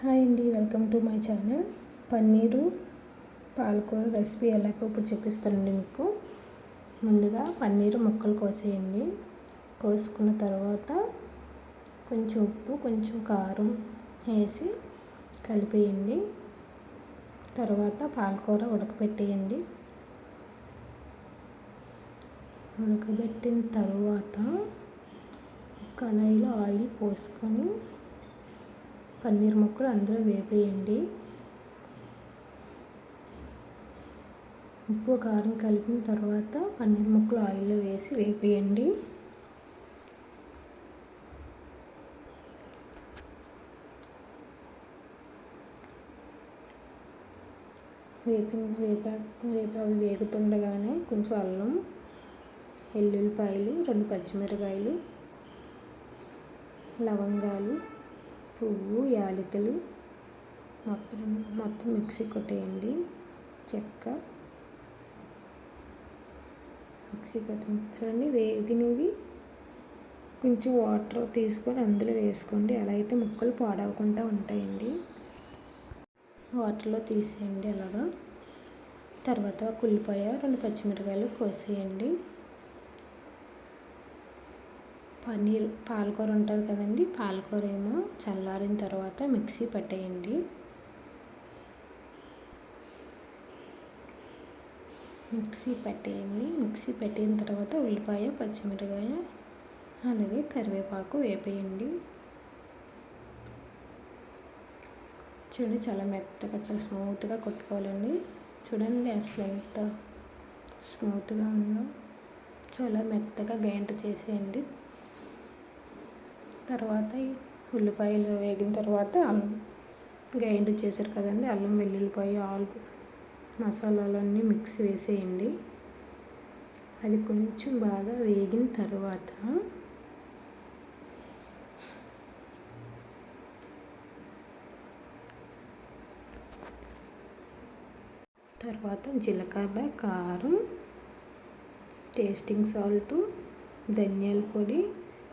Hi అండి, welcome to my channel. Paneer పాలకూర recipe ఎలాగో ఇప్పుడు చూపిస్తానండి మీకు. ముందుగా పన్నీరు ముక్కలు కోసేయండి. కోసుకున్న తర్వాత కొంచెం ఉప్పు, కొంచెం కారం వేసి కలిపేయండి. తర్వాత పాలకూర ఉడకబెట్టేయండి. ఉడకబెట్టిన తర్వాత కళాయిలో ఆయిల్ పోసుకొని పన్నీర్ ముక్కలు అందులో వేపేయండి. ఉప్పు కారం కలిపిన తర్వాత పన్నీర్ ముక్కలు ఆయిల్లో వేసి వేపేయండి. అవి వేగుతుండగానే కొంచెం అల్లం, ఎల్లుల్లిపాయలు, 2 పచ్చిమిరకాయలు, లవంగాలు, పువ్వు, యాలకులు మొత్తం మిక్సీ కొట్టేయండి. చెక్క మిక్సీ కొట్టండి. చూడండి, వేగినవి కొంచెం వాటర్ తీసుకొని అందులో వేసుకోండి. అలా అయితే ముక్కలు పాడవకుండా ఉంటాయండి. వాటర్లో తీసేయండి అలాగా. తర్వాత ఒక ఉల్లిపాయ, 2 పచ్చిమిరకాయలు కోసేయండి. పాలకూర ఉంటుంది కదండి, పాలకూర ఏమో చల్లారిన తర్వాత మిక్సీ పట్టేయండి. మిక్సీ పెట్టిన తర్వాత ఉల్లిపాయ, పచ్చిమిరకాయ, అలాగే కరివేపాకు వేపేయండి. చూడండి, చాలా మెత్తగా, చాలా స్మూత్గా కొట్టుకోవాలండి. చూడండి అసలు ఎంత స్మూత్గా ఉందో. చాలా మెత్తగా గ్రైండ్ చేసేయండి. తర్వాత ఉల్లిపాయలు వేగిన తర్వాత అల్లం గ్రైండ్ చేశారు కదండి, అల్లం, వెల్లుల్లిపాయ, ఆలు మసాలాలన్నీ మిక్స్ వేసేయండి. అది కొంచెం బాగా వేగిన తర్వాత జీలకర్ర, కారం, టేస్టింగ్ సాల్ట్, ధనియాల పొడి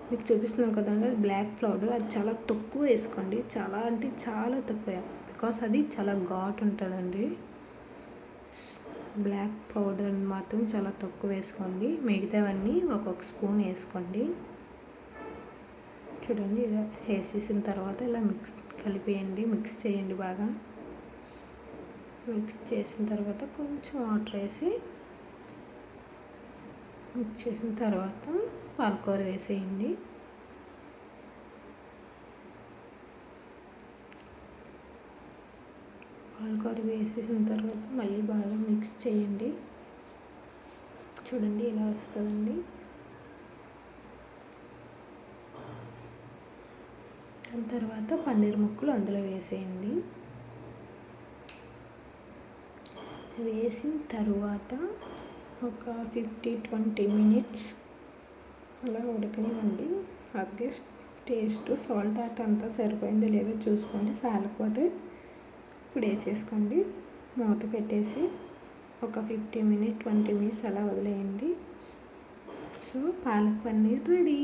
మీకు చూపిస్తున్నాను కదండి, అది బ్లాక్ పౌడర్. అది చాలా తక్కువ వేసుకోండి. చాలా అంటే చాలా తక్కువ, బికాస్ అది చాలా ఘాట్ ఉంటుందండి. బ్లాక్ పౌడర్ మాత్రం చాలా తక్కువ వేసుకోండి. మిగతావన్నీ ఒక్కొక్క స్పూన్ వేసుకోండి. చూడండి, ఇలా వేసేసిన తర్వాత ఇలా కలిపేయండి. మిక్స్ చేయండి బాగా. మిక్స్ చేసిన తర్వాత కొంచెం వాటర్ వేసి మిక్స్ చేసిన తర్వాత పాలకూర వేసేయండి. పాలకూర వేసేసిన తర్వాత మళ్ళీ బాగా మిక్స్ చేయండి. చూడండి, ఇలా వస్తుందండి. దాని తర్వాత పన్నీర్ ముక్కలు అందులో వేసేయండి. వేసిన తర్వాత ఒక 15-20 మినిట్స్ అలా ఉడకనివ్వండి. అలాగే టేస్ట్, సాల్ట్ అంతా సరిపోయిందో లేదో చూసుకోండి. సాలకపోతే ఇప్పుడు వేసేసుకోండి. మూత పెట్టేసి ఒక 15-20 మినిట్స్ అలా వదిలేయండి. So palak paneer ready.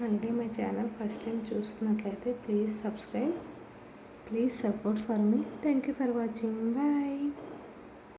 అలాగే మై ఛానల్ ఫస్ట్ టైం చూస్తున్నట్లయితే please subscribe, please support for me. Thank you for watching. Bye.